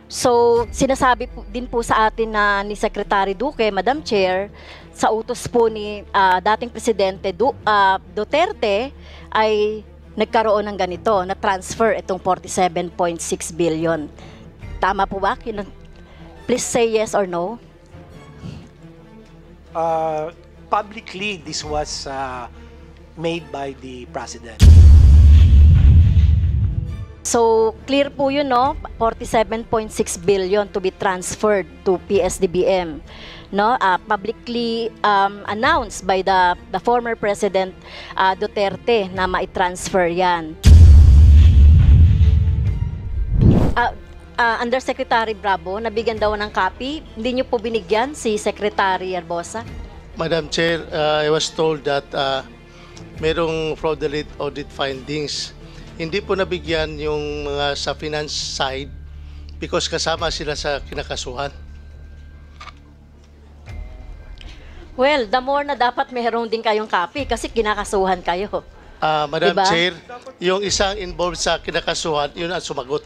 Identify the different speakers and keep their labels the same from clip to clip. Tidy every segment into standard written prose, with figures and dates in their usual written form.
Speaker 1: So, sinasabi din po sa atin na ni Secretary Duque, Madam Chair, sa utos po ni dating Presidente Duterte ay nagkaroon ng ganito, na transfer itong 47.6 billion. Tama po ba? Please say yes or no.
Speaker 2: Publicly, this was made by the President.
Speaker 1: So, clear po yun, no? 47.6 billion to be transferred to PSDBM. No? Publicly announced by the former President Duterte na mai-transfer yan. Undersecretary Bravo, nabigyan daw ng copy. Hindi niyo po binigyan si Secretary Herbosa?
Speaker 3: Madam Chair, I was told that merong fraudulent audit findings. Hindi po nabigyan yung mga sa finance side because kasama sila sa kinakasuhan.
Speaker 1: Well, the more na dapat meron din kayong copy kasi kinakasuhan kayo.
Speaker 3: Madam
Speaker 1: Diba?
Speaker 3: Chair, yung isang involved sa kinakasuhan, yun ang sumagot.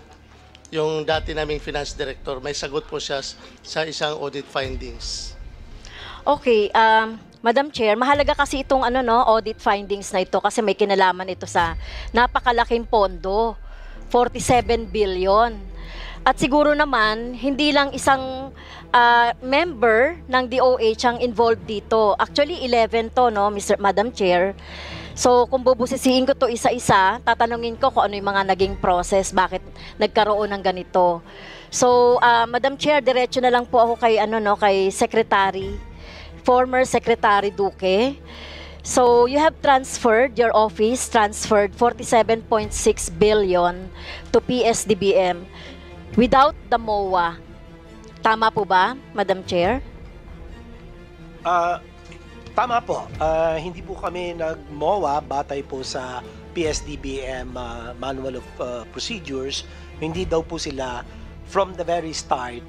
Speaker 3: Yung dati naming finance director, may sagot po siya sa isang audit findings.
Speaker 1: Okay, Madam Chair, mahalaga kasi itong audit findings na ito kasi may kinalaman ito sa napakalaking pondo, 47 billion. At siguro naman, hindi lang isang member ng DOH ang involved dito. Actually, 11 to, no, Madam Chair. So, kung bubusisiin ko to isa-isa, tatanungin ko kung ano yung mga naging process, bakit nagkaroon ng ganito. So, Madam Chair, diretso na lang po ako kay, kay former Secretary Duque. So, you have your office transferred 47.6 billion to PSDBM without the MOA. Tama po ba, Madam Chair?
Speaker 2: Tama po. Hindi po kami nag-MOA batay po sa PSDBM Manual of Procedures. Hindi daw po sila from the very start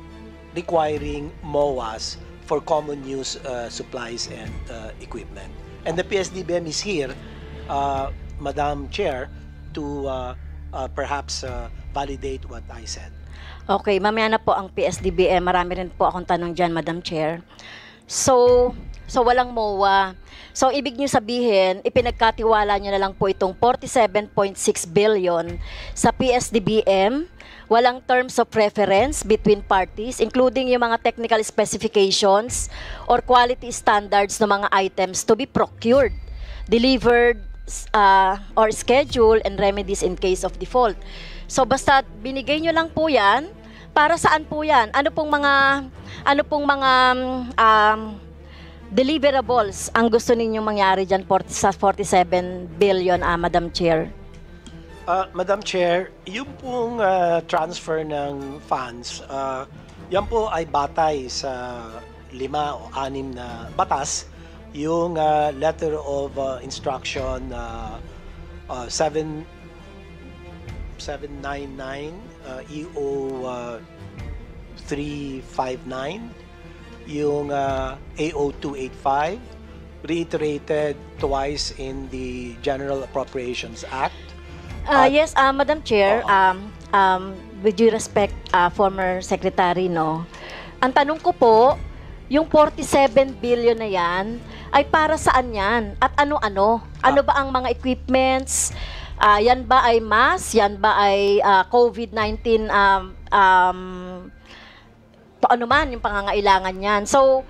Speaker 2: requiring MOAs for common use supplies and equipment. And the PSDBM is here, Madam Chair, to perhaps validate what I said.
Speaker 1: Okay, mamaya na po ang PSDBM. Marami rin po akong tanong dyan, Madam Chair. So walang MOA. So, ibig niyo sabihin, ipinagkatiwala niyo na lang po itong 47.6 billion sa PSDBM. Walang terms of reference between parties, including yung mga technical specifications or quality standards ng mga items to be procured, delivered, or scheduled, and remedies in case of default. So, basta binigay nyo lang po yan, para saan po yan? Ano pong mga deliverables ang gusto ninyong mangyari dyan sa 47 billion, Madam Chair?
Speaker 2: Madam Chair, yung pong transfer ng funds, yan po ay batay sa 5 o 6 na batas. Yung letter of instruction 799 EO 359, yung AO 285, reiterated twice in the General Appropriations Act.
Speaker 1: Yes, Madam Chair, with due respect, former Secretary, no, ang tanong ko po, yung 47 billion na yan, ay para saan yan? At ano-ano? Ano ba ang mga equipments? Yan ba ay mask? Yan ba ay COVID-19, ano man yung pangangailangan yan? So,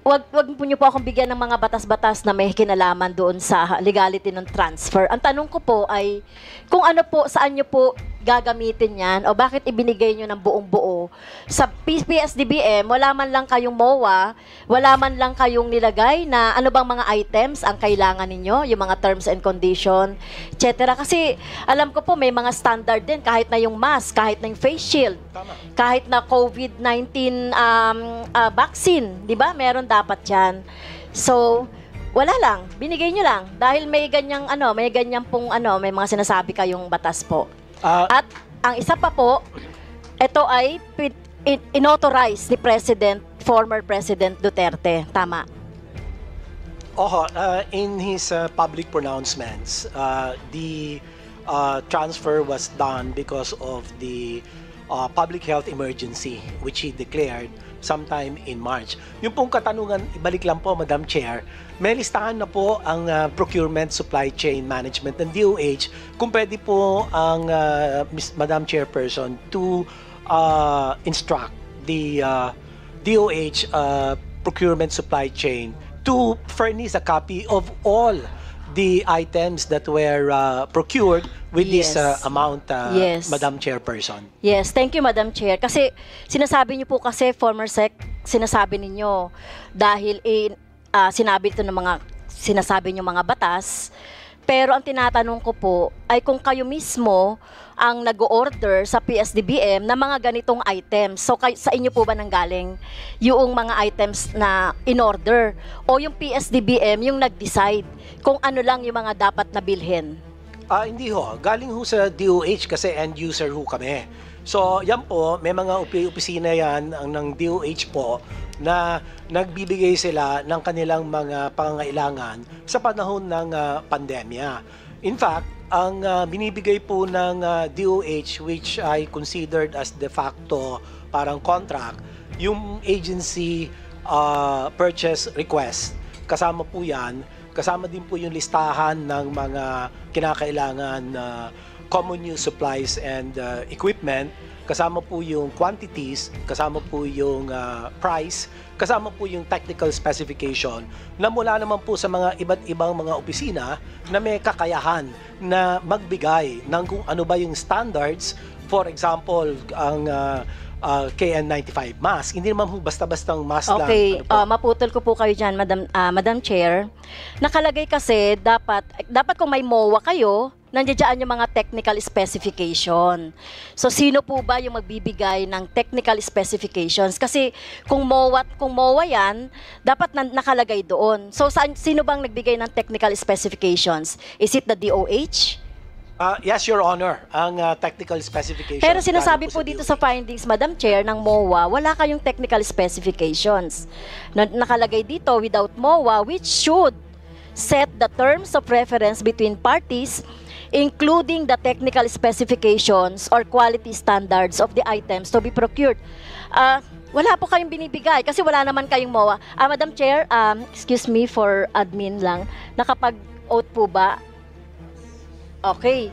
Speaker 1: wag po niyo po akong bigyan ng mga batas-batas na may kinalaman doon sa legality ng transfer. Ang tanong ko po ay kung ano po, saan niyo po gagamitin yan o bakit ibinigay niyo ng buong-buo. Sa PSDBM, wala man lang kayong MOA, wala man lang kayong nilagay na ano bang mga items ang kailangan ninyo, yung mga terms and condition, etc. Kasi alam ko po may mga standard din kahit na yung mask, kahit na yung face shield, kahit na COVID-19 vaccine, di ba? Meron dapat yan. So, wala lang, binigay nyo lang dahil may ganyang may mga sinasabi kayong batas po. At ang isa pa po, ito ay inauthorize ni former President Duterte. Tama?
Speaker 2: In his public pronouncements, the transfer was done because of the public health emergency which he declared sometime in March. Yung pong katanungan, ibalik lang po, Madam Chair, may listahan na po ang Procurement Supply Chain Management ng DOH kung pwede po ang Madam Chairperson to instruct the DOH Procurement Supply Chain to furnish a copy of all the items that were procured with this
Speaker 1: Yes.
Speaker 2: amount,
Speaker 1: Yes.
Speaker 2: Madam Chairperson.
Speaker 1: Yes, thank you, Madam Chair. Kasi sinasabi niyo po kasi, former Sec, sinasabi ninyo dahil sinabi ito ng mga, sinasabi niyo mga batas, pero ang tinatanong ko po ay kung kayo mismo ang nag-order sa PSDBM ng mga ganitong items. So sa inyo po ba nanggaling yung mga items na in-order? O yung PSDBM yung nag-decide kung ano lang yung mga dapat na bilhin?
Speaker 2: Hindi ho. Galing ho sa DOH kasi end user ho kami. So, yan po, may mga opisina yan ng DOH po na nagbibigay sila ng kanilang mga pangangailangan sa panahon ng pandemya. In fact, ang binibigay po ng DOH, which I considered as de facto parang contract, yung agency purchase request. Kasama po yan. Kasama din po yung listahan ng mga kinakailangan common use supplies and equipment. Kasama po yung quantities, kasama po yung price, kasama po yung technical specification na mula naman po sa mga iba't ibang mga opisina na may kakayahan na magbigay ng kung ano ba yung standards. For example, ang KN95 mask. Hindi naman po basta-bastang mask lang.
Speaker 1: Okay,
Speaker 2: Ano po?
Speaker 1: maputol ko po kayo dyan, Madam Chair. Nakalagay kasi, dapat kung may MOA kayo, nandiyan yung mga technical specification. So, sino po ba yung magbibigay ng technical specifications? Kasi kung MOA yan, dapat nakalagay doon. So, sino bang nagbigay ng technical specifications? Is it the DOH?
Speaker 2: Yes, Your Honor, ang technical specifications.
Speaker 1: Pero sinasabi
Speaker 2: galing
Speaker 1: po dito
Speaker 2: DOH.
Speaker 1: sa findings, Madam Chair, ng MOA, wala kayong technical specifications. Nakalagay dito, without MOA, which should set the terms of reference between parties, including the technical specifications or quality standards of the items to be procured. Wala po kayong binibigay kasi wala naman kayong MOA. Madam Chair, excuse me for admin lang, nakapag-oath po ba? Okay.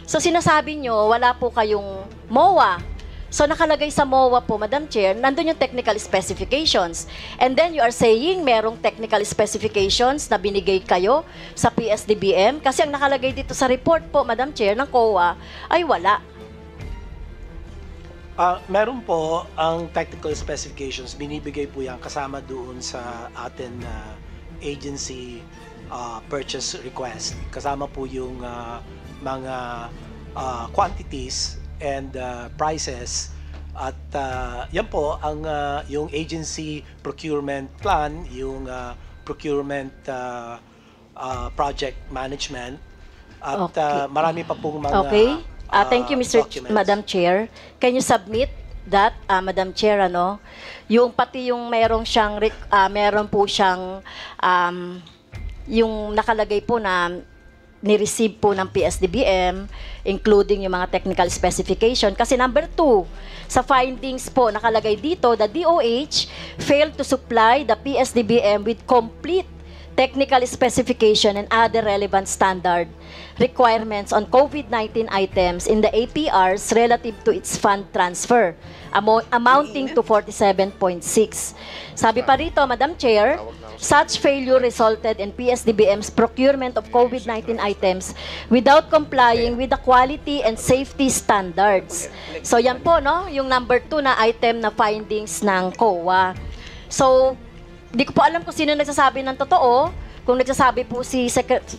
Speaker 1: So sinasabi nyo, wala po kayong MOA. So nakalagay sa MOA po, Madam Chair, nandun yung technical specifications. And then you are saying merong technical specifications na binigay kayo sa PSDBM kasi ang nakalagay dito sa report po, Madam Chair, ng COA ay wala.
Speaker 2: Meron po ang technical specifications, binibigay po yan kasama doon sa atin agency purchase request. Kasama po yung mga quantities and prices at yan po ang yung agency procurement plan, yung procurement project management at
Speaker 1: Okay.
Speaker 2: marami pa pong mga
Speaker 1: Okay. Thank you,
Speaker 2: documents.
Speaker 1: Madam Chair. Can you submit that, Madam Chair, yung pati yung meron po siyang yung nakalagay po na ni-receive po ng PSDBM, including yung mga technical specification. Kasi number 2, sa findings po, nakalagay dito, the DOH failed to supply the PSDBM with complete technical specification and other relevant standard requirements on COVID-19 items in the APRs relative to its fund transfer, amounting to 47.6. Sabi pa rito, Madam Chair, such failure resulted in PSDBM's procurement of COVID-19 items without complying with the quality and safety standards. So yan po, no, yung number 2 na item na findings ng COA. So, di ko po alam kung sino nagsasabi ng totoo, kung nagsasabi po si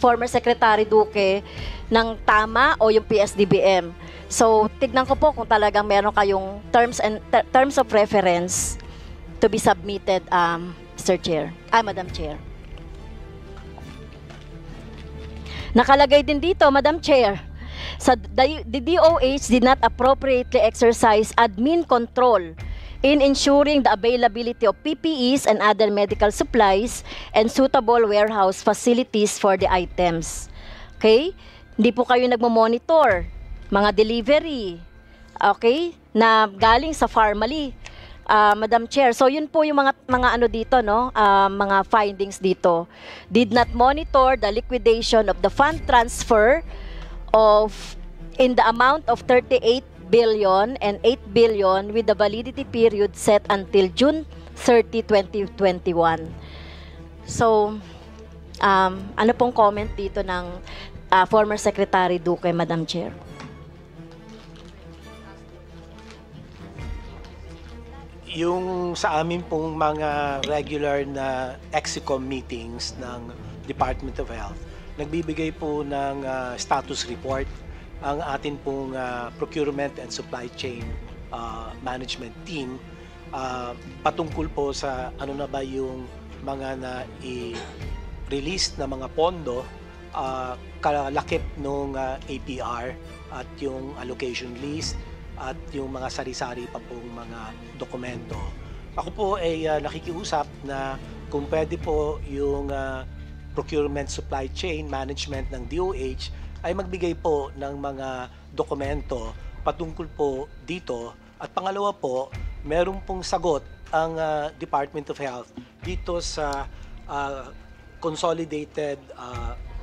Speaker 1: former Secretary Duque ng tama o yung PSDBM. So, tignan ko po kung talagang meron kayong terms of reference to be submitted, Mr. Chair. Madam Chair. Nakalagay din dito, Madam Chair, the DOH did not appropriately exercise admin control in ensuring the availability of PPEs and other medical supplies and suitable warehouse facilities for the items. Okay? Hindi po kayo nagmo-monitor, mga delivery, Okay? Na galing sa Pharmally. Madam Chair, so yun po yung mga ano dito, no? Mga findings dito. Did not monitor the liquidation of the fund transfer of in the amount of 38 billion and 8 billion with the validity period set until June 30, 2021. So, ano pong comment dito ng former Secretary Duque, Madam Chair?
Speaker 2: Yung sa amin pong mga regular na EXICOM meetings ng Department of Health, nagbibigay po ng status report ang atin pong procurement and supply chain management team patungkol po sa ano na ba yung mga na-release na mga pondo, kalakip ng APR at yung allocation list at yung mga sari-sari pa pong mga dokumento. Ako po ay nakikiusap na kung pwede po yung procurement supply chain management ng DOH ay magbigay po ng mga dokumento patungkol po dito. At pangalawa po, meron pong sagot ang Department of Health dito sa consolidated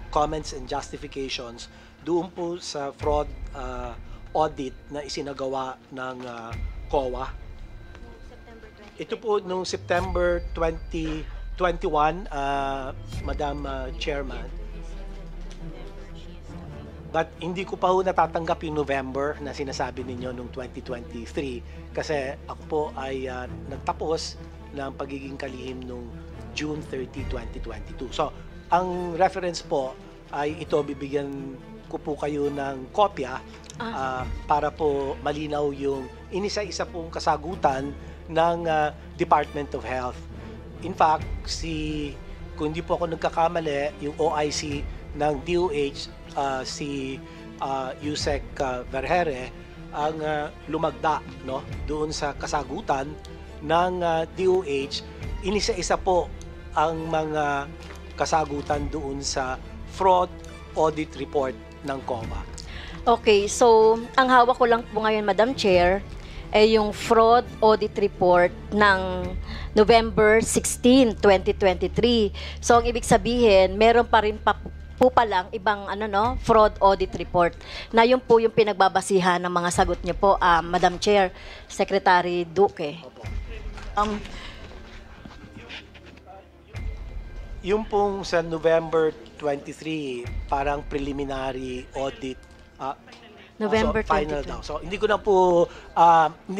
Speaker 2: comments and justifications doon po sa fraud audit na isinagawa ng COA. Ito po noong September 2021, Madam Chairman. But hindi ko pa ho natatanggap yung November na sinasabi ninyo noong 2023 kasi ako po ay nagtapos ng pagiging kalihim noong June 30, 2022. So, ang reference po ay ito, bibigyan ko po kayo ng kopya para po malinaw yung inisa-isa pong kasagutan ng Department of Health. In fact, kung hindi po ako nagkakamali, yung OIC ng DOH, si Yusek Vergere, ang lumagda, no, doon sa kasagutan ng DOH. Inisa-isa po ang mga kasagutan doon sa fraud audit report ng COA.
Speaker 1: Okay, so ang hawak ko lang po ngayon, Madam Chair, ay yung fraud audit report ng November 16, 2023. So ang ibig sabihin, meron pa rin po palang ibang fraud audit report na yun po yung pinagbabasihan ng mga sagot niyo po, Madam Chair, Secretary Duque.
Speaker 2: Yung pong sa November 23, parang preliminary audit.
Speaker 1: November
Speaker 2: so, final
Speaker 1: 23.
Speaker 2: daw. So, hindi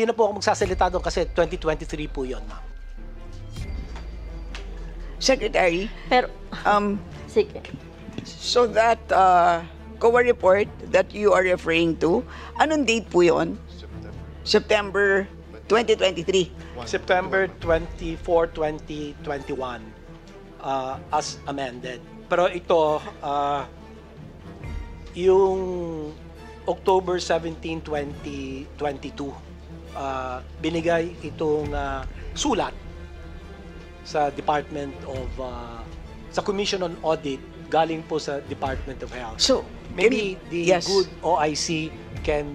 Speaker 2: na po ako magsasalita doon kasi 2023 po yun, ma'am.
Speaker 4: Secretary,
Speaker 1: Pero, sige.
Speaker 4: so that COA report that you are referring to, anong date po yun? September 2023.
Speaker 2: September 24, 2021 as amended. Pero ito, yung October 17, 2022, binigay itong sulat sa Department of sa Commission on Audit galing po sa Department of Health.
Speaker 4: So,
Speaker 2: maybe the
Speaker 4: yes.
Speaker 2: good OIC can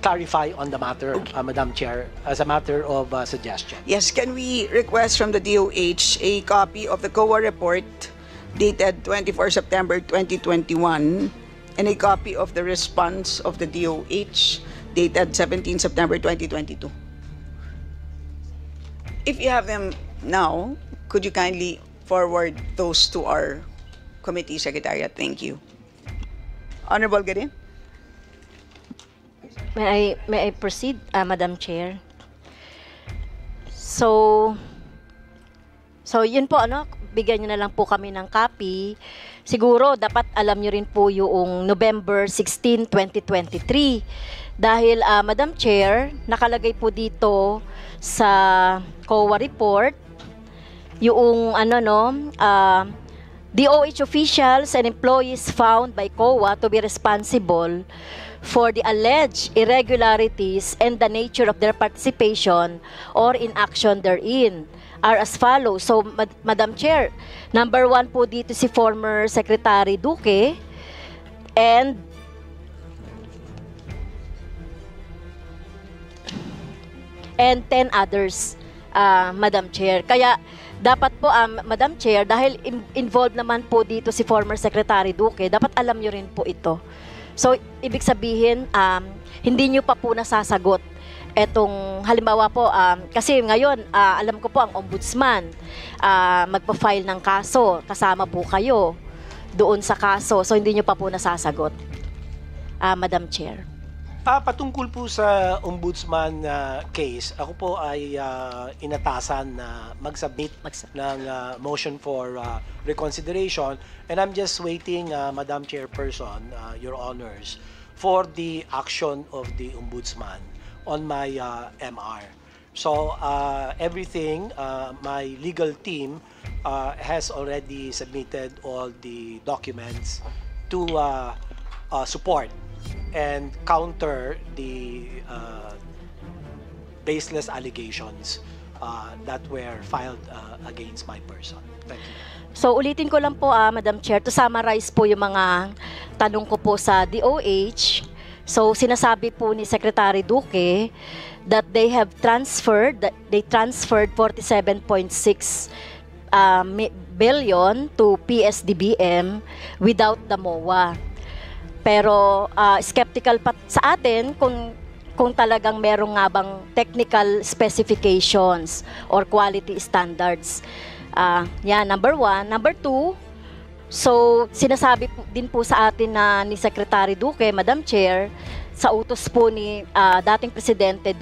Speaker 2: clarify on the matter, Madam Chair, as a matter of suggestion.
Speaker 4: Yes, can we request from the DOH a copy of the COA report dated 24 September 2021 and a copy of the response of the DOH dated 17 September 2022? If you have them now, could you kindly forward those to our committee secretariat? Thank you. Honorable Garin?
Speaker 1: May I proceed, Madam Chair? So yun po, bigyan niyo na lang po kami ng copy. Siguro, dapat alam niyo rin po yung November 16, 2023. Dahil, Madam Chair, nakalagay po dito sa COA report, yung DOH officials and employees found by COA to be responsible for the alleged irregularities and the nature of their participation or inaction therein are as follows. So, Madam Chair, number 1 po dito si former Secretary Duque, and and 10 others, Madam Chair. Kaya dapat po, Madam Chair, dahil involved naman po dito si former Secretary Duque, dapat alam nyo rin po ito. So, ibig sabihin, hindi nyo pa po nasasagot etong, halimbawa po, kasi ngayon, alam ko po ang ombudsman, magpa-file ng kaso, kasama po kayo doon sa kaso, so hindi nyo pa po nasasagot, Madam Chair.
Speaker 2: Patungkol po sa ombudsman case, ako po ay inatasan na mag-submit ng motion for reconsideration, and I'm just waiting, Madam Chairperson, Your Honors, for the action of the ombudsman on my MR. So everything, my legal team has already submitted all the documents to support and counter the baseless allegations that were filed against my person. Thank you.
Speaker 1: So ulitin ko lang po, Madam Chair, to summarize po yung mga tanong ko po sa DOH. So sinasabi po ni Secretary Duque that they transferred 47.6 billion to PSDBM without the MOA. Pero skeptical pa sa atin kung talagang merong nga bang technical specifications or quality standards. Yan, number 1. Number 2, so sinasabi din po sa atin na ni Secretary Duque, Madam Chair, sa utos po ni dating Presidente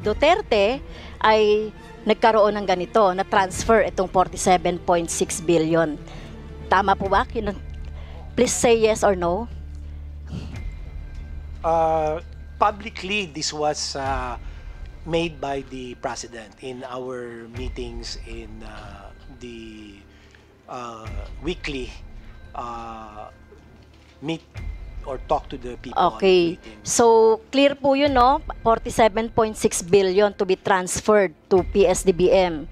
Speaker 1: Duterte ay nagkaroon ng ganito, na transfer itong 47.6 billion. Tama po ba? Please say yes or no.
Speaker 2: Publicly, this was made by the President in our meetings in the weekly meet or talk to the people.
Speaker 1: Okay. So, clear po yun, no? 47.6 billion to be transferred to PSDBM.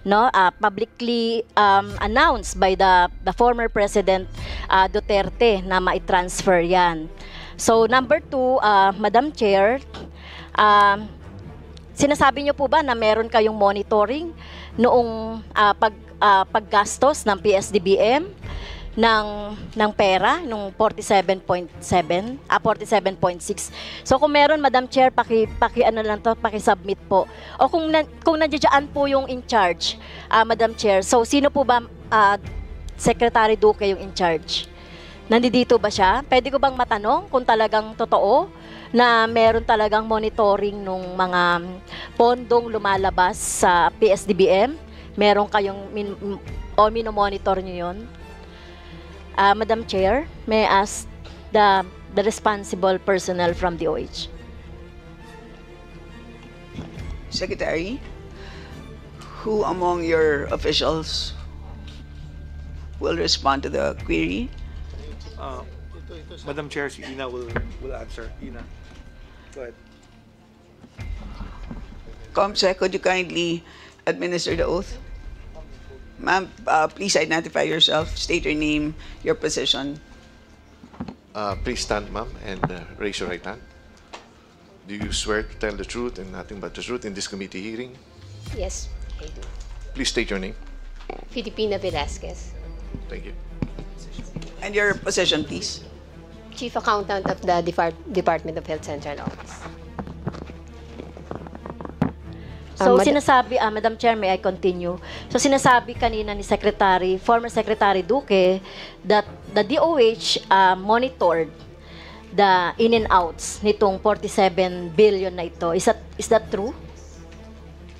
Speaker 1: No? Publicly announced by the former President Duterte na mai-transfer yan. So, number 2, Madam Chair, sinasabi niyo po ba na meron kayong monitoring noong paggastos ng PSDBM ng pera nung 47.6? So kung meron, Madam Chair, ano lang to, paki-submit po. O kung nandiyan po yung in charge, Madam Chair, so sino po ba Secretary Duque yung in charge? Nandito ba siya? Pwede ko bang matanong kung talagang totoo na meron talagang monitoring nung mga pondong lumalabas sa PSDBM? Meron kayong minomonitor nyo yun? Madam Chair, may I ask the responsible personnel from the OH.
Speaker 4: Secretary, who among your officials will respond to the query?
Speaker 5: Madam Chair, si Ina will answer. Ina, go ahead.
Speaker 4: Comsec, could you kindly administer the oath? Ma'am, please identify yourself, state your name, your position.
Speaker 6: Please stand, ma'am, and raise your right hand. Do you swear to tell the truth and nothing but the truth in this committee hearing?
Speaker 7: Yes, I do.
Speaker 6: Please state your name.
Speaker 7: Filipina Velasquez,
Speaker 6: Thank you.
Speaker 4: And your position, please.
Speaker 7: Chief Accountant of the Department of Health Central Office.
Speaker 1: So sinasabi, Madam Chair, may I continue? So sinasabi kanina ni former Secretary Duque that the DOH monitored the in and outs nitong 47 billion na ito. Is that true?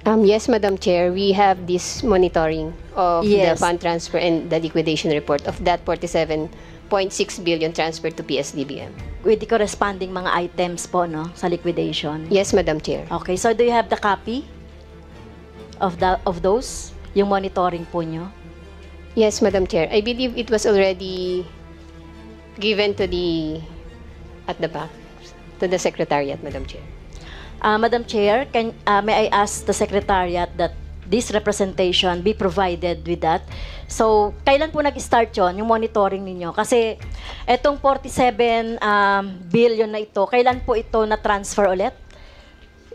Speaker 7: Yes, Madam Chair, we have this monitoring of
Speaker 1: Yes.
Speaker 7: the fund transfer and the liquidation report of that 47.6 billion transferred to PSDBM.
Speaker 1: With the corresponding mga items po, no, sa liquidation.
Speaker 7: Yes, Madam Chair.
Speaker 1: Okay, so do you have the copy of those, yung monitoring po nyo?
Speaker 7: Yes, Madam Chair. I believe it was already given to at the back, to the Secretariat, Madam Chair.
Speaker 1: Madam Chair, may I ask the Secretariat that this representation be provided with that? So, kailan po nag-start yon yung monitoring ninyo? Kasi etong 47 billion na ito, kailan po ito na-transfer ulit?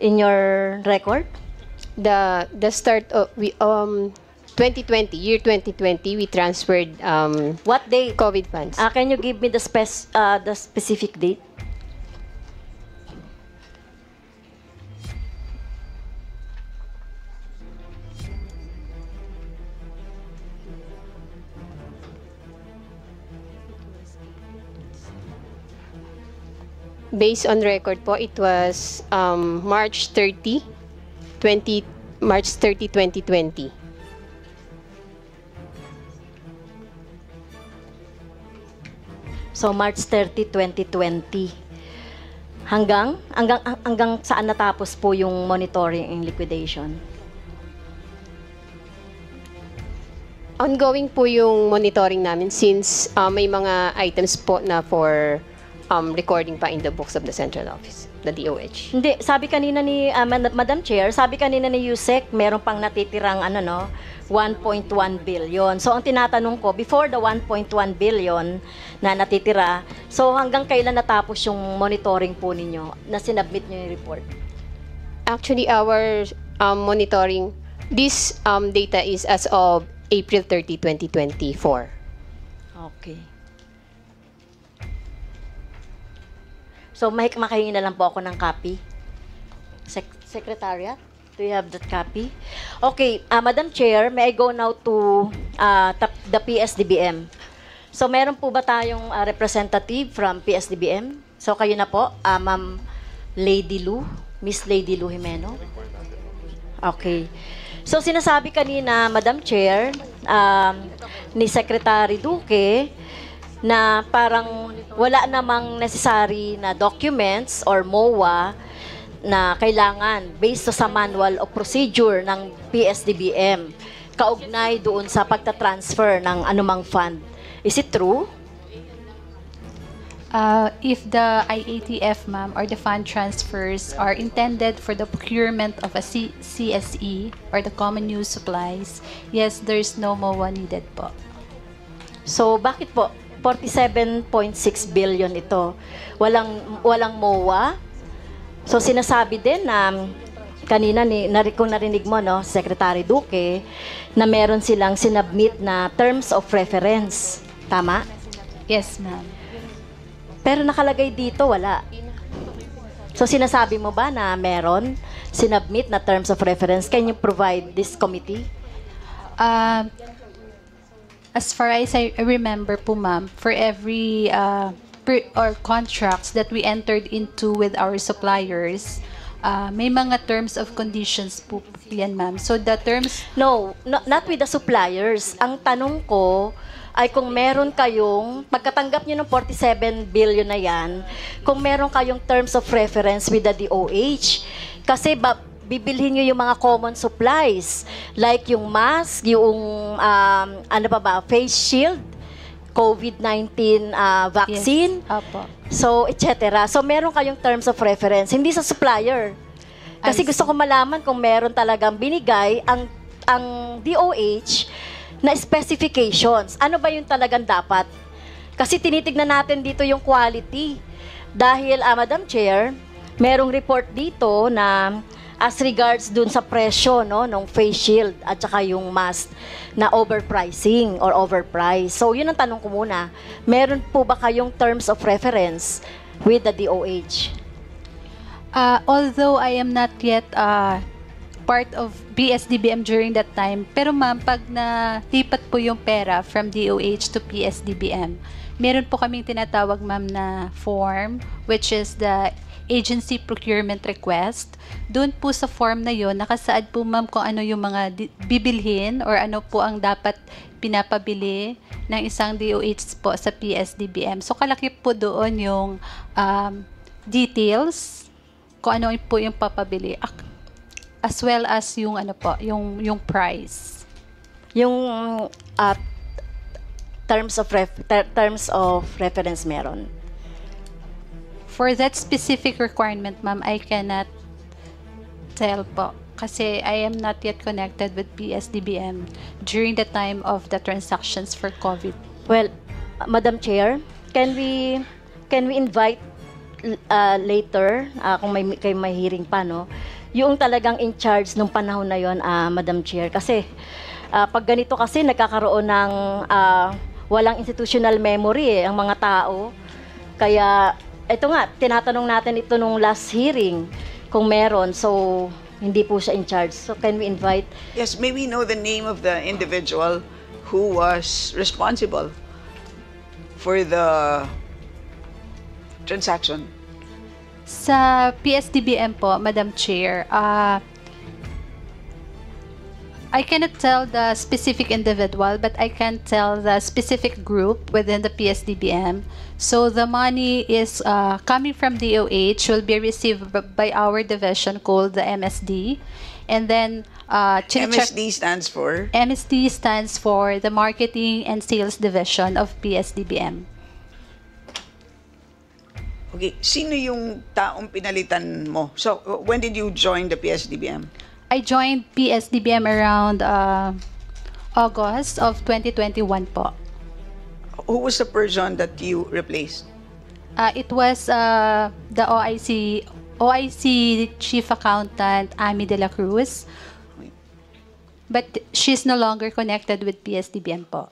Speaker 1: in your record?
Speaker 7: The start of 2020, year 2020, we transferred
Speaker 1: What date?
Speaker 7: COVID funds.
Speaker 1: Can you give me the specific date?
Speaker 7: Based on record po, it was March 30, 2020.
Speaker 1: So March 30, 2020. Hanggang saan natapos po yung monitoring and liquidation?
Speaker 7: Ongoing po yung monitoring namin since may mga items po na for recording pa in the books of the central office, the DOH.
Speaker 1: Hindi, sabi kanina ni Madam Chair, sabi kanina ni Yusek, meron pang natitirang 1.1 billion. So ang tinatanong ko, before the 1.1 billion na natitira, so hanggang kailan natapos yung monitoring po ninyo na sinubmit nyo yung report?
Speaker 7: Actually, our monitoring, this data is as of April 30, 2024.
Speaker 1: Okay. So, makahingi na lang po ako ng copy. Secretariat, do you have that copy? Okay, Madam Chair, may I go now to the PSDBM. So, meron po ba tayong representative from PSDBM? So, kayo na po, Ma'am Lady Lou, Miss Lady Lou Jimeno. Okay. So, sinasabi kanina, Madam Chair, ni Secretary Duque, na parang wala namang necessary na documents or MOA na kailangan based sa manual of procedure ng PSDBM kaugnay doon sa pagta-transfer ng anumang fund. Is it true?
Speaker 8: If the IATF, ma'am, or the fund transfers are intended for the procurement of a CSE or the common use supplies, yes, there's no MOA needed po.
Speaker 1: So, bakit po 47.6 billion ito? Walang MOA? So, sinasabi din na kanina, kung narinig mo, no, Secretary Duque, na meron silang sinubmit na terms of reference. Tama?
Speaker 8: Yes, ma'am.
Speaker 1: Pero nakalagay dito, wala. So, sinasabi mo ba na meron sinubmit na terms of reference? Can you provide this committee?
Speaker 8: As far as I remember po, ma'am, for every or contracts that we entered into with our suppliers, may mga terms of conditions po yan, ma'am. So the terms...
Speaker 1: No, not with the suppliers. Ang tanong ko ay kung meron kayong, pagkatanggap nyo ng 47 billion na yan, kung meron kayong terms of reference with the DOH. Kasi bibilhin nyo yung mga common supplies, like yung mask, yung, face shield, COVID-19 vaccine,
Speaker 8: Yes. Apo.
Speaker 1: so, etc. So, meron kayong terms of reference, hindi sa supplier. Kasi gusto ko malaman kung meron talagang binigay ang DOH na specifications. Ano ba yung talagang dapat? Kasi tinitignan natin dito yung quality. Dahil, Madam Chair, merong report dito na as regards dun sa presyo, no, ng face shield at saka yung mask na overpricing or overpriced. So, yun ang tanong ko muna. Meron po ba kayong terms of reference with the DOH?
Speaker 8: Although I am not yet part of PSDBM during that time, pero ma'am, pag nalipat po yung pera from DOH to PSDBM, meron po kaming tinatawag, ma'am, na form, which is the agency procurement request. Doon po sa form na yon, nakasaad po, ma'am, kung ano yung mga bibilhin or ano po ang dapat pinapabili ng isang DOH po sa PSDBM. So, kalaki po doon yung details kung ano po yung papabili, as well as yung yung price.
Speaker 1: Yung terms of reference meron?
Speaker 8: For that specific requirement, ma'am, I cannot tell po. Kasi I am not yet connected with PSDBM during the time of the transactions for COVID.
Speaker 1: Well, Madam Chair, can we invite later, kung may hearing pa, no, yung talagang in charge nung panahon na yon, Madam Chair. Kasi pag ganito kasi nagkakaroon ng walang institutional memory ang mga tao. Kaya ito nga, tinatanong natin ito nung last hearing kung meron. So hindi po siya in charge. So can we invite?
Speaker 4: Yes, may we know the name of the individual who was responsible for the transaction?
Speaker 8: Sa PSDBM po, Madam Chair, I cannot tell the specific individual, but I can tell the specific group within the PSDBM. So the money is coming from DOH, will be received by our division called the MSD. And then,
Speaker 4: MSD stands for?
Speaker 8: MSD stands for the Marketing and Sales Division of PSDBM.
Speaker 4: Okay, sino yung taong pinalitan mo? So, when did you join the PSDBM?
Speaker 8: I joined PSDBM around August of 2021 po.
Speaker 4: Who was the person that you replaced?
Speaker 8: It was the OIC Chief Accountant, Amy De La Cruz. But she's no longer connected with PSDBM po.